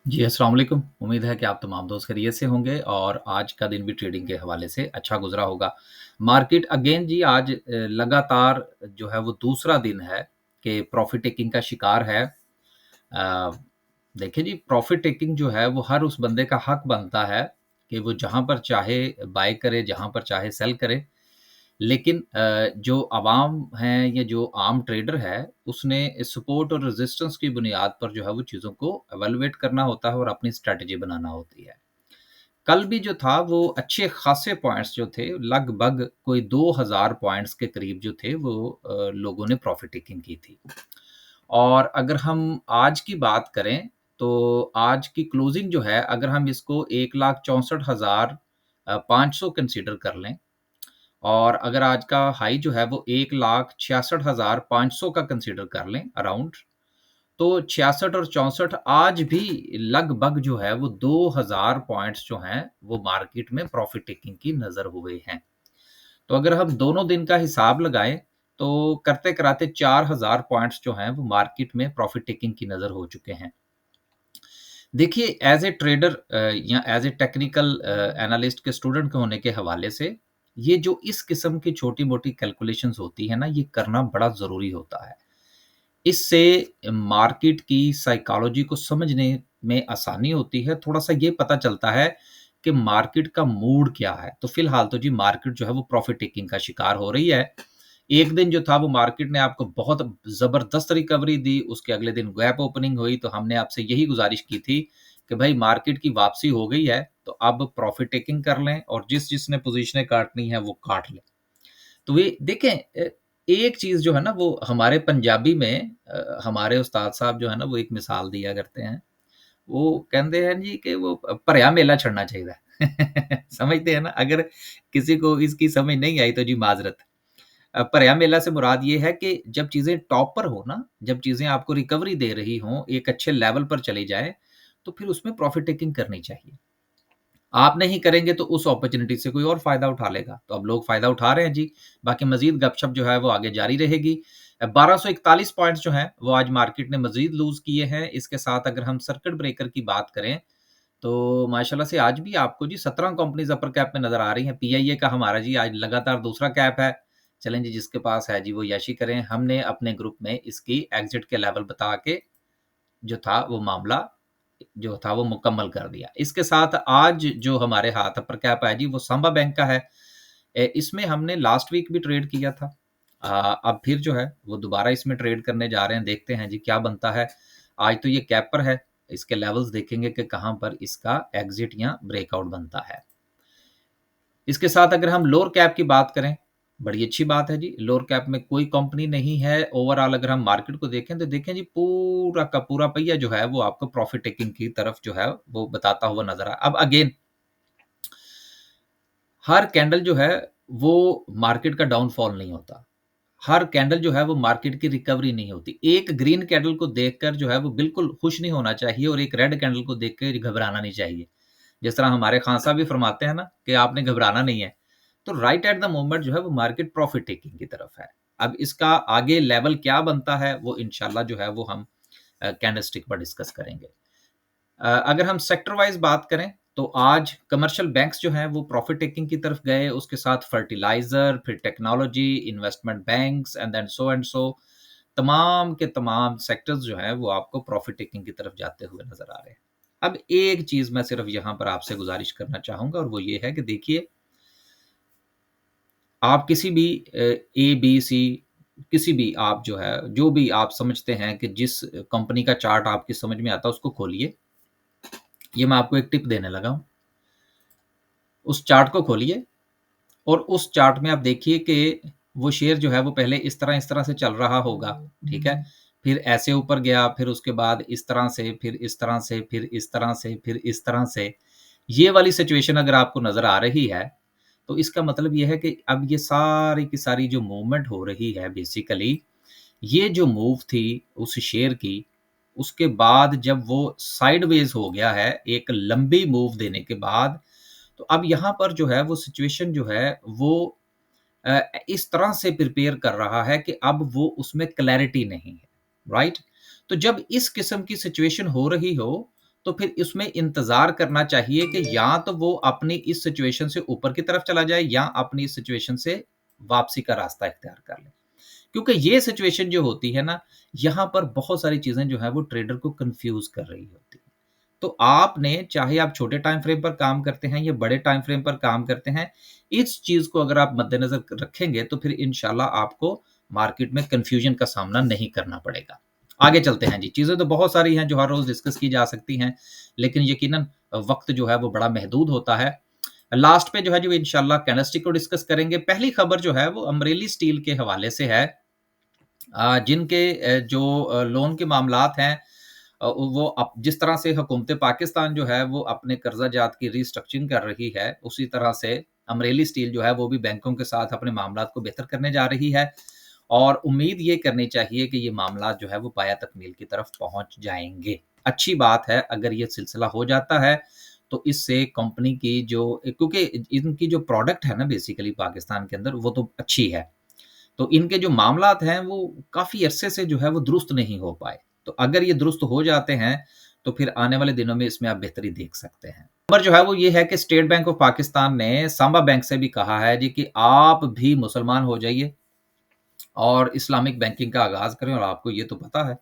जी, अस्सलाम वालेकुम। उम्मीद है कि आप तमाम दोस्त खैरियत से होंगे और आज का दिन भी ट्रेडिंग के हवाले से अच्छा गुज़रा होगा। मार्केट अगेन जी आज लगातार जो है वो दूसरा दिन है कि प्रॉफ़िट टेकिंग का शिकार है। अ, देखिए जी, प्रॉफ़िट टेकिंग जो है वो हर उस बंदे का हक बनता है कि वो जहाँ पर चाहे बाय करे, जहाँ पर चाहे सेल करे। लेकिन जो अवाम हैं या जो आम ट्रेडर है, उसने सपोर्ट और रेजिस्टेंस की बुनियाद पर जो है वो चीज़ों को इवैल्यूएट करना होता है और अपनी स्ट्रैटेजी बनाना होती है। कल भी जो था वो अच्छे खासे पॉइंट्स जो थे, लगभग कोई 2000 पॉइंट्स के करीब जो थे वो लोगों ने प्रॉफ़िट टेकिंग की थी। और अगर हम आज की बात करें, तो आज की क्लोज़िंग जो है, अगर हम इसको 1,64,500 कंसीडर कर लें और अगर आज का हाई जो है वो 1,66,500 का कंसीडर कर लें अराउंड, तो 66 और 64 आज भी लगभग जो है वो 2000 पॉइंट्स जो हैं, वो मार्केट में प्रॉफ़िट टेकिंग की नज़र हुए हैं। तो अगर हम दोनों दिन का हिसाब लगाएँ, तो करते-कराते 4000 पॉइंट्स जो हैं, वो मार्केट में प्रॉफ़िट टेकिंग की नज़र हो चुके हैं। देखिए, एज़ ए ट्रेडर या एज़ ए टेक्निकल एनालिस्ट के स्टूडेंट के होने के हवाले से, ये जो इस किस्म की छोटी-मोटी कैलकुलेशंस होती हैं ना, ये करना बड़ा ज़रूरी होता है। इससे मार्केट की साइकोलॉजी को समझने में आसानी होती है, थोड़ा-सा ये पता चलता है कि मार्केट का मूड क्या है। तो फिलहाल तो जी मार्केट जो है वो प्रॉफ़िट टेकिंग का शिकार हो रही है। एक दिन जो था वो मार्केट ने आपको बहुत ज़बरदस्त रिकवरी दी, उसके अगले दिन गैप ओपनिंग हुई, तो हमने आपसे यही गुज़ारिश की थी कि भई मार्केट की वापसी हो गई है, तो अब प्रॉफ़िट टेकिंग कर लें और जिसने पोज़ीशनें काटनी है वो काट लें। तो ये देखें एक चीज़ जो है ना वो हमारे पंजाबी में हमारे उस्ताद साहब जो है ना वो एक मिसाल दिया करते हैं। वो कहते हैं जी कि वो भरिया मेला छड़ना चाहिए। समझते हैं ना? अगर किसी को इसकी समझ नहीं आई तो जी माज़रत। भरिया मेला से मुराद ये है कि जब चीज़ें टॉप पर हो ना, जब चीज़ें आपको रिकवरी दे रही हों, एक अच्छे लेवल पर चली जाएँ, तो फिर उसमें प्रॉफ़िट टेकिंग करनी चाहिए। आप नहीं करेंगे तो उस अपॉर्च्युनिटी से कोई और फ़ायदा उठा लेगा। तो अब लोग फ़ायदा उठा रहे हैं जी। बाकी मज़ीद गपशप जो है वो आगे जारी रहेगी। 1241 पॉइंट्स जो हैं वो आज मार्केट ने मज़ीद लूज़ किए हैं। इसके साथ अगर हम सर्किट ब्रेकर की बात करें, तो माशाल्लाह से आज भी आपको जी 17 कंपनीज़ अपर कैप में नज़र आ रही हैं। पीआईए का हमारा जी आज लगातार दूसरा कैप है। चलें जी, जिसके पास है जी वो यशी करें। हमने अपने ग्रुप में इसकी एग्ज़िट के लेवल बता के जो था वो मामला जो था वो मुकम्मल कर दिया। इसके साथ आज जो हमारे हाथ अपर कैप है जी वो सांबा बैंक का है। इसमें हमने लास्ट वीक भी ट्रेड किया था। अब फिर जो है वो दोबारा इसमें ट्रेड करने जा रहे हैं, देखते हैं जी क्या बनता है। आज तो ये कैप पर है, इसके लेवल्स देखेंगे कि कहाँ पर इसका एग्ज़िट या ब्रेकआउट बनता है। इसके साथ अगर हम लोअर कैप की बात करें, बड़ी अच्छी बात है जी, लोअर कैप में कोई कंपनी नहीं है। ओवरऑल अगर हम मार्केट को देखें, तो देखें जी पूरा का पूरा पहिया जो है वो आपको प्रॉफ़िट टेकिंग की तरफ जो है वो बताता हुआ नज़र अब अगेन हर कैंडल जो है वो मार्केट का डाउनफॉल नहीं होता। हर कैंडल जो है वो मार्केट की रिकवरी नहीं होती। एक ग्रीन कैंडल को देखकर जो है वो बिल्कुल खुश नहीं होना चाहिए और एक रेड कैंडल को देख के घबराना नहीं चाहिए। जिस तरह हमारे खान साहब भी फरमाते हैं ना कि आपने घबराना नहीं है। तो राइट एट द मोमेंट जो है वो मार्केट प्रॉफिट टेकिंग की तरफ है। अब इसका आगे लेवल क्या बनता है वो इंशाल्लाह जो है वो हम कैंडलस्टिक पर डिस्कस करेंगे। अगर हम सेक्टर वाइज़ बात करें, तो आज कमर्शियल बैंक्स जो हैं वो प्रॉफिट टेकिंग की तरफ गए, उसके साथ फर्टिलाइज़र, फिर technology, investment banks and so तमाम के तमाम सेक्टर्स जो हैं वो आपको प्रॉफिट टेकिंग की तरफ जाते हुए नज़र आ रहे हैं। अब एक चीज़ मैं सिर्फ़ यहाँ पर आपसे गुज़ारिश करना चाहूँगा और वो ये है कि देखिए, आप किसी भी ए, बी, सी किसी भी आप जो है, जो भी आप समझते हैं कि जिस कंपनी का चार्ट आपकी समझ में आता है उसको खोलिए। ये मैं आपको एक टिप देने लगा हूँ। उस चार्ट को खोलिए और उस चार्ट में आप देखिए कि वो शेयर जो है वो पहले इस तरह से चल रहा होगा, ठीक है? फिर ऐसे ऊपर गया, फिर उसके बाद इस तरह से, फिर इस तरह से, फिर इस तरह से, फिर इस तरह से। ये वाली सिचुएशन अगर आपको नज़र आ रही है, तो इसका मतलब ये है कि अब ये सारी की सारी जो मूवमेंट हो रही है बेसिकली, ये जो मूव थी उस शेयर की, उसके बाद जब वो साइडवेज़ हो गया है, एक लंबी मूव देने के बाद, तो अब यहाँ पर जो है वो सिचुएशन जो है वो इस तरह से प्रिपेयर कर रहा है कि अब वो उसमें क्लैरिटी नहीं है, राइट? तो जब इस किस्म की सिचुएशन हो रही हो, तो फिर इसमें इंतज़ार करना चाहिए कि या तो वो अपनी इस सिचुएशन से ऊपर की तरफ चला जाए या अपनी इस सिचुएशन से वापसी का रास्ता इख्तियार कर ले। क्योंकि ये सिचुएशन जो होती है ना, यहाँ पर बहुत सारी चीज़ें जो हैं वो ट्रेडर को कन्फ्यूज़ कर रही होती हैं। तो आपने चाहे आप छोटे टाइम फ्रेम पर काम करते हैं या बड़े टाइम फ्रेम पर काम करते हैं, इस चीज़ को अगर आप मद्देनज़र रखेंगे तो फिर इंशाल्लाह आपको मार्केट में कन्फ्यूज़न का सामना नहीं करना पड़ेगा। आगे चलते हैं जी, चीज़ें तो बहुत सारी हैं जो हर रोज़ डिस्कस की जा सकती हैं, लेकिन यकीनन वक़्त जो है वो बड़ा महदूद होता है। लास्ट पे जो है जो इंशाल्लाह कैंडलस्टिक को डिस्कस करेंगे। पहली खबर जो है वो अमरेली स्टील के हवाले से है। जिनके जो लोन के मामलात हैं, वो अब जिस तरह से हुकूमत पाकिस्तान जो है वो अपने कर्जा जात की रीस्ट्रक्चरिंग कर रही है, उसी तरह से अमरेली स्टील जो है वो भी बैंकों के साथ अपने मामलात को बेहतर करने जा रही है और उम्मीद ये करनी चाहिए कि ये मामलात जो है वो पाया तकमील की तरफ पहुँच जाएँगे। अच्छी बात है अगर ये सिलसिला हो जाता है, तो इससे कंपनी की जो क्योंकि इनकी जो प्रोडक्ट है ना बेसिकली पाकिस्तान के अंदर वो तो अच्छी है। तो इनके जो मामलात हैं वो काफ़ी अरसे से जो है वो दुरुस्त नहीं हो पाए। तो अगर ये दुरुस्त हो जाते हैं, तो फिर आने वाले दिनों में इसमें आप बेहतरी देख सकते हैं। खबर जो है वो ये है कि स्टेट बैंक ऑफ पाकिस्तान ने सांबा बैंक से भी कहा है जी कि आप भी मुसलमान हो जाइए और इस्लामिक बैंकिंग का आगाज़ करें और आपको ये तो पता है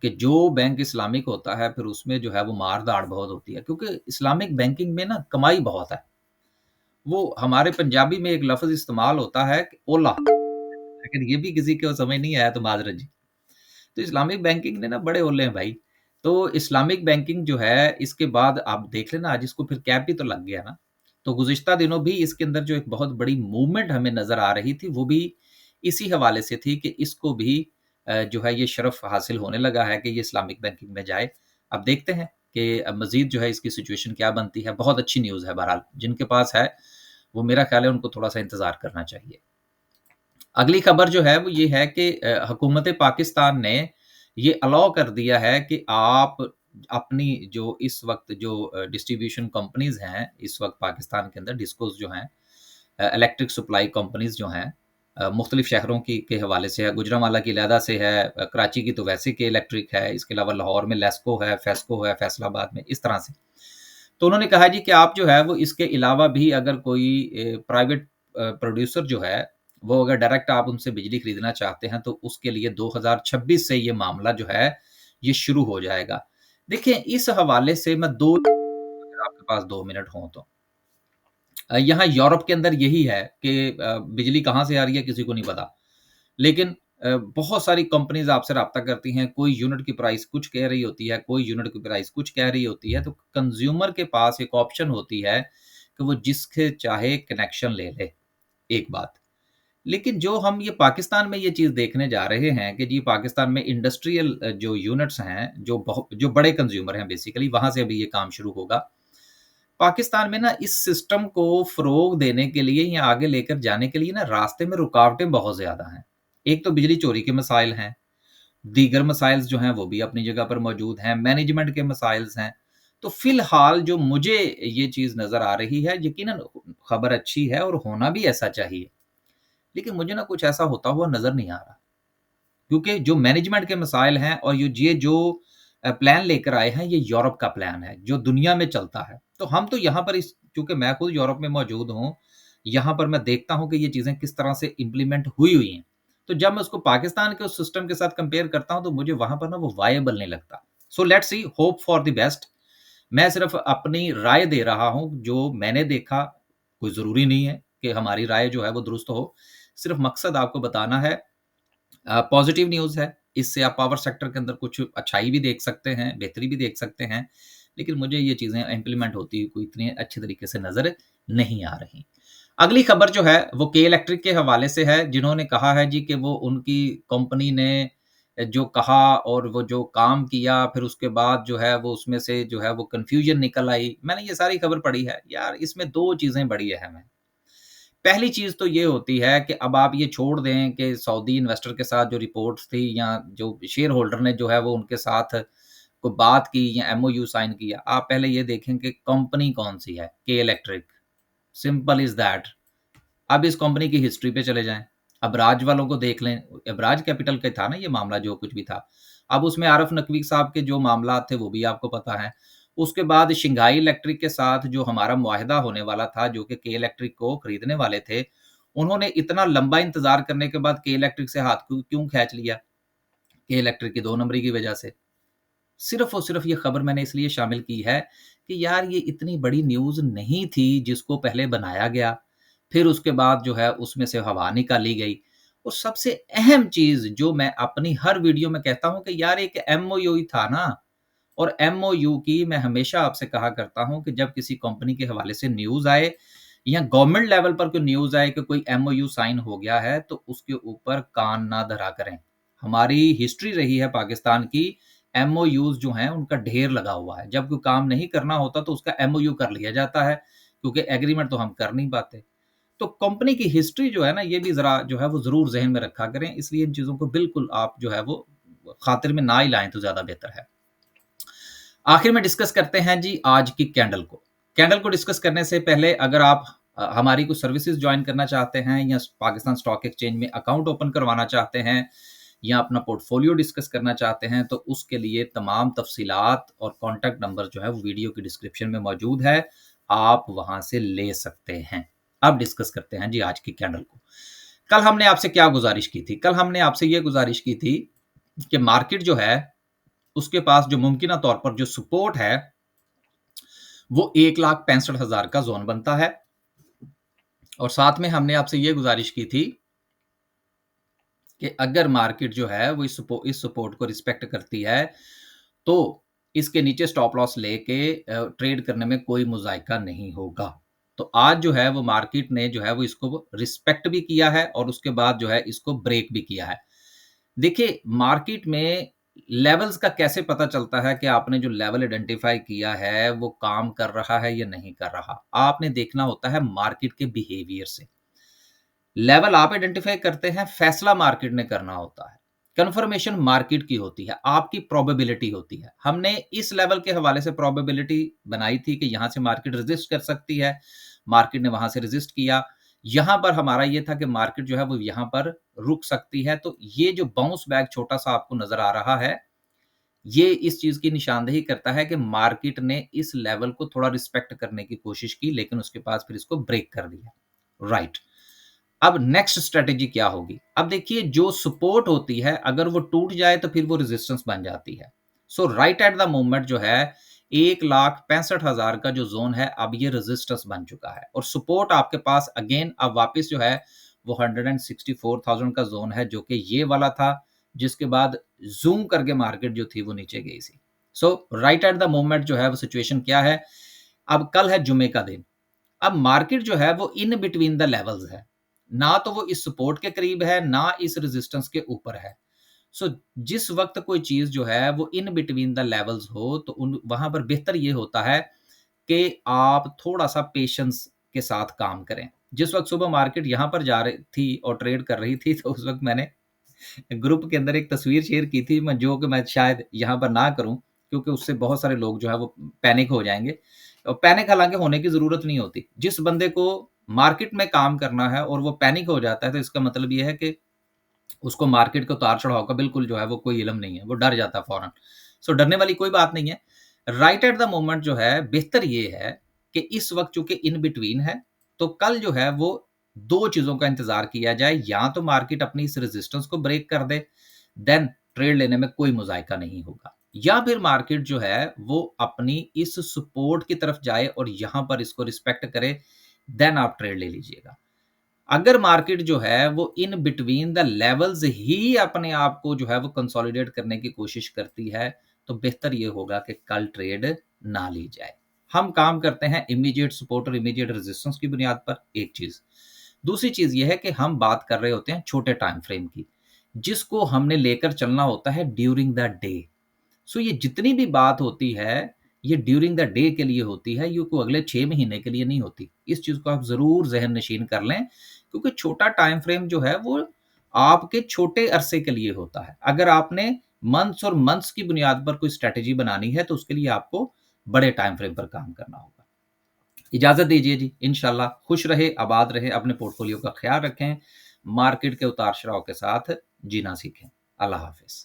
कि जो बैंक इस्लामिक होता है फिर उसमें जो है वो मार-धाड़ बहुत होती है क्योंकि इस्लामिक बैंकिंग में ना कमाई बहुत है। वो हमारे पंजाबी में एक लफ़्ज़ इस्तेमाल होता है कि ओला, लेकिन ये भी किसी को समझ नहीं आया तो माज़रत जी। तो इस्लामिक बैंकिंग ने ना बड़े ओले हैं भाई। तो इस्लामिक बैंकिंग जो है इसके बाद आप देख लेना आज इसको फिर कैप भी तो लग गया ना। तो गुज़िश्ता दिनों भी इसके अंदर जो एक बहुत बड़ी मूवमेंट हमें नज़र आ रही थी, वो भी इसी हवाले से थी कि इसको भी जो है ये शरफ़ हासिल होने लगा है कि ये इस्लामिक बैंकिंग में जाए। अब देखते हैं कि मज़ीद जो है इसकी सिचुएशन क्या बनती है। बहुत अच्छी न्यूज़ है बहरहाल, जिनके पास है, वो मेरा ख़्याल है उनको थोड़ा-सा इंतज़ार करना चाहिए। अगली खबर जो है वो ये है कि हुकूमत पाकिस्तान ने ये अलाउ कर दिया है कि आप अपनी जो इस वक़्त जो डिस्ट्रीब्यूशन कंपनीज़ हैं, इस वक़्त पाकिस्तान के अंदर डिस्कोज़ जो हैं, इलेक्ट्रिक सप्लाई कंपनीज़ जो हैं, मुख्तलिफ़ शहरों की के हवाले से है, गुजरांवाला की अलहदा से है, कराची की तो वैसे के इलेक्ट्रिक है, इसके अलावा लाहौर में लेस्को है, फेस्को है, फैसलाबाद में, इस तरह से। तो उन्होंने कहा जी कि आप जो है वो इसके अलावा भी अगर कोई प्राइवेट प्रोड्यूसर जो है, वो अगर डायरेक्ट आप उनसे बिजली खरीदना चाहते हैं, तो उसके लिए 2026 से ये मामला जो है, ये शुरू हो जाएगा। देखिए, इस हवाले से मैं 2 अगर आपके पास 2 मिनट हों तो। यहाँ यूरोप के अंदर यही है कि बिजली कहाँ से आ रही है, किसी को नहीं पता। लेकिन बहुत सारी कंपनीज़ आपसे राब्ता करती हैं, कोई यूनिट की प्राइस कुछ कह रही होती है, कोई यूनिट की प्राइस कुछ कह रही होती है, तो कंज़्यूमर के पास एक ऑप्शन होती है कि वो जिसके चाहे कनेक्शन ले ले, एक बात। लेकिन जो हम ये पाकिस्तान में ये चीज़ देखने जा रहे हैं कि जी पाकिस्तान में इंडस्ट्रियल जो यूनिट्स हैं, जो बड़े कंज़्यूमर हैं बेसिकली, वहाँ से अभी ये काम शुरू होगा। पाकिस्तान में ना इस सिस्टम को फ़रोग़ देने के लिए या आगे लेकर जाने के लिए ना रास्ते में रुकावटें बहुत ज़्यादा हैं। एक तो बिजली चोरी के मसाइल हैं, दीगर मसाइल्स जो हैं वो भी अपनी जगह पर मौजूद हैं, मैनेजमेंट के मसाइल्स हैं। तो फ़िलहाल जो मुझे ये चीज़ नज़र आ रही है, यकीनन खबर अच्छी है और होना भी ऐसा चाहिए। लेकिन मुझे ना कुछ ऐसा होता हुआ नज़र नहीं आ रहा। क्योंकि जो मैनेजमेंट के मसाइल हैं और ये जो प्लान लेकर आए हैं, ये यूरोप का प्लान है, जो दुनिया में चलता है। तो हम तो यहाँ पर इस चूँकि मैं खुद यूरोप में मौजूद हूँ, यहाँ पर मैं देखता हूँ कि ये चीज़ें किस तरह से इम्प्लीमेंट हुई हुई हैं। तो जब मैं उसको पाकिस्तान के उस सिस्टम के साथ कंपेयर करता हूँ, तो मुझे वहाँ पर ना वो वायबल नहीं लगता। So let's see, hope for the best. मैं सिर्फ़ अपनी राय दे रहा हूँ, जो मैंने देखा, कोई ज़रूरी नहीं है कि हमारी राय जो है वो दुरुस्त हो। सिर्फ़ मकसद आपको बताना है। पॉज़िटिव न्यूज़ है, इससे आप पावर सेक्टर के अंदर कुछ अच्छाई भी देख सकते हैं, बेहतरी भी देख सकते हैं, लेकिन मुझे ये चीज़ें इम्प्लीमेंट होती हुई कोई इतनी अच्छे तरीके से नज़र नहीं आ रही। अगली खबर जो है, वो के इलेक्ट्रिक के हवाले से है, जिन्होंने कहा है जी कि वो उनकी कंपनी ने जो कहा और वो जो काम किया, फिर उसके बाद जो है वो उसमें से जो है वो कन्फ्यूज़न निकल आई। मैंने ये सारी खबर पढ़ी है। यार, इसमें 2 चीज़ें बड़ी अहम हैं। पहली चीज़ तो ये होती है कि अब आप ये छोड़ दें कि सऊदी इन्वेस्टर के साथ जो रिपोर्ट्स थी या जो शेयर होल्डर ने जो है वो उनके साथ कोई बात की या एमओयू साइन किया। आप पहले ये देखें कि कंपनी कौन-सी है, के इलेक्ट्रिक, सिंपल इज़ दैट। अब इस कंपनी की हिस्ट्री पे चले जाएँ। अबराज वालों को देख लें, अबराज कैपिटल का था ना ये मामला जो कुछ भी था। अब उसमें आरिफ नकवी साहब के जो मामलात थे वो भी आपको पता है। उसके बाद शंघाई इलेक्ट्रिक के साथ जो हमारा मुआहिदा होने वाला था, जो कि के इलेक्ट्रिक को खरीदने वाले थे, उन्होंने इतना लंबा इंतज़ार करने के बाद के इलेक्ट्रिक से हाथ क्यों खींच लिया? के इलेक्ट्रिक की 2 नंबरी की वजह से। सिर्फ़ और सिर्फ़ ये खबर मैंने इसलिए शामिल की है कि यार ये इतनी बड़ी न्यूज़ नहीं थी जिसको पहले बनाया गया, फिर उसके बाद जो है उसमें से हवा निकाली गई। और सबसे अहम चीज़ जो मैं अपनी हर वीडियो में कहता हूँ कि यार एक एमओयू ही था ना, और एमओयू की मैं हमेशा आपसे कहा करता हूँ कि जब किसी कंपनी के हवाले से न्यूज़ आए या गवर्नमेंट लेवल पर कोई न्यूज़ आए कि कोई एमओयू साइन हो गया है, तो उसके ऊपर कान ना धरा करें। हमारी हिस्ट्री रही है पाकिस्तान की, एमओयूज़ जो हैं उनका ढेर लगा हुआ है। जब कोई काम नहीं करना होता तो उसका एमओयू कर लिया जाता है, क्योंकि एग्रीमेंट तो हम कर नहीं पाते। तो कंपनी की हिस्ट्री जो है ना, ये भी ज़रा जो है वो ज़रूर ज़हन में रखा करें, इसलिए इन चीज़ों को बिल्कुल आप जो है वो खातिर में ना ही लाएँ तो ज़्यादा बेहतर है। आखिर में डिस्कस करते हैं जी आज की कैंडल को। कैंडल को डिस्कस करने से पहले अगर आप हमारी कुछ सर्विसेज़ जॉइन करना चाहते हैं या पाकिस्तान स्टॉक एक्सचेंज में अकाउंट ओपन करवाना चाहते हैं या अपना पोर्टफोलियो डिस्कस करना चाहते हैं, तो उसके लिए तमाम तफ़सीलात और कॉन्टैक्ट नंबर जो है वो वीडियो की डिस्क्रिप्शन में मौजूद है, आप वहाँ से ले सकते हैं। अब डिस्कस करते हैं जी आज की कैंडल को। कल हमने आपसे क्या गुज़ारिश की थी? कल हमने आपसे ये गुज़ारिश की थी कि मार्केट जो है उसके पास जो मुमकिना तौर पर जो सपोर्ट है, वो 1,65,000 का ज़ोन बनता है। और साथ में हमने आपसे ये गुज़ारिश की थी कि अगर मार्केट जो है वो इस सपोर्ट को रिस्पेक्ट करती है, तो इसके नीचे स्टॉप लॉस लेके ट्रेड करने में कोई मुज़ायका नहीं होगा। तो आज जो है वो मार्केट ने जो है वो इसको रिस्पेक्ट भी किया है और उसके बाद जो है इसको ब्रेक भी किया है। देखिए, मार्केट में लेवल्स का कैसे पता चलता है कि आपने जो लेवल आइडेंटिफ़ाई किया है, वो काम कर रहा है या नहीं कर रहा? आपने देखना होता है मार्केट के बिहेवियर से। लेवल आप आइडेंटिफ़ाई करते हैं, फैसला मार्केट ने करना होता है। कन्फर्मेशन मार्केट की होती है, आपकी प्रोबेबिलिटी होती है। हमने इस लेवल के हवाले से प्रोबेबिलिटी बनाई थी कि यहाँ से मार्केट रेज़िस्ट कर सकती है, मार्केट ने वहाँ से रेज़िस्ट किया। यहाँ पर हमारा ये था कि मार्केट जो है वो यहाँ पर रुक सकती है, तो ये जो बाउंस बैक छोटा-सा आपको नज़र आ रहा है, ये इस चीज़ की निशानदेही करता है कि मार्केट ने इस लेवल को थोड़ा रिस्पेक्ट करने की कोशिश की, लेकिन उसके पास फिर इसको ब्रेक कर दिया। राइट। अब नेक्स्ट स्ट्रैटेजी क्या होगी? अब देखिए जो सपोर्ट होती है अगर वो टूट जाए तो फिर वो रेजिस्टेंस बन जाती है। सो राइट एट द मोमेंट जो है 1,65,000 का जो ज़ोन है अब ये रेजिस्टेंस बन चुका है और सपोर्ट आपके पास अगेन अब वापस जो है वो 164,000 का ज़ोन है जो कि ये वाला था जिसके बाद ज़ूम करके मार्केट जो थी वो नीचे गई थी। सो राइट एट द मोमेंट जो है वो सिचुएशन क्या है? अब कल है जुमे का दिन। अब मार्केट जो है वो इन बिटवीन द लेवल्स है। ना तो वो इस सपोर्ट के करीब है, ना इस रेजिस्टेंस के ऊपर है। सो जिस वक़्त कोई चीज़ जो है वो इन बिटवीन द लेवल्स हो तो उन वहाँ पर बेहतर ये होता है कि आप थोड़ा-सा पेशेंस के साथ काम करें। जिस वक़्त सुबह मार्केट यहाँ पर जा रही थी और ट्रेड कर रही थी तो उस वक़्त मैंने ग्रुप के अंदर एक तस्वीर शेयर की थी मैं जो कि मैं शायद यहाँ पर ना करूँ क्योंकि उससे बहुत सारे लोग जो है वो पैनिक हो जाएँगे। और पैनिक हालाँकि होने की ज़रूरत नहीं होती। जिस बंदे को मार्केट में काम करना है और वो पैनिक हो जाता है तो इसका मतलब ये है कि उसको मार्केट के उतार-चढ़ाव का बिल्कुल जो है वो कोई इल्म नहीं है, वो डर जाता है फ़ौरन। सो डरने वाली कोई बात नहीं है। राइट एट द मोमेंट जो है बेहतर ये है कि इस वक़्त चूँकि इन बिटवीन है, तो कल जो है वो 2 चीज़ों का इंतज़ार किया जाए, या तो मार्केट अपनी इस रेजिस्टेंस को ब्रेक कर दे, देन ट्रेड लेने में कोई मुज़ायका नहीं होगा। या फिर मार्केट जो है वो अपनी इस सपोर्ट की तरफ जाए और यहाँ पर इसको रिस्पेक्ट करे, देन आप ट्रेड ले लीजिएगा। अगर मार्केट जो है वो इन बिटवीन द लेवल्स ही अपने आप को जो है वो कंसोलिडेट करने की कोशिश करती है, तो बेहतर ये होगा कि कल ट्रेड ना ली जाए। हम काम करते हैं इमीडिएट सपोर्ट और इमीडिएट रेजिस्टेंस की बुनियाद पर, एक चीज़। दूसरी चीज़ ये है कि हम बात कर रहे होते हैं छोटे टाइम फ्रेम की, जिसको हमने लेकर चलना होता है ड्यूरिंग द डे। सो ये जितनी भी बात होती है, ये ड्यूरिंग द डे के लिए होती है, ये कोई अगले 6 महीने के लिए नहीं होती। इस चीज़ को आप ज़रूर ज़हन नशीन कर लें, क्योंकि छोटा टाइम फ्रेम जो है वो आपके छोटे अरसे के लिए होता है। अगर आपने मंथ्स और मंथ्स की बुनियाद पर कोई स्ट्रैटेजी बनानी है, तो उसके लिए आपको बड़े टाइम फ्रेम पर काम करना होगा। इजाज़त दीजिए जी, इंशाल्लाह खुश रहे, आबाद रहे, अपने पोर्टफोलियो का ख़्याल रखें, मार्केट के उतार-चढ़ाव के साथ जीना सीखें। अल्लाह हाफ़िज़।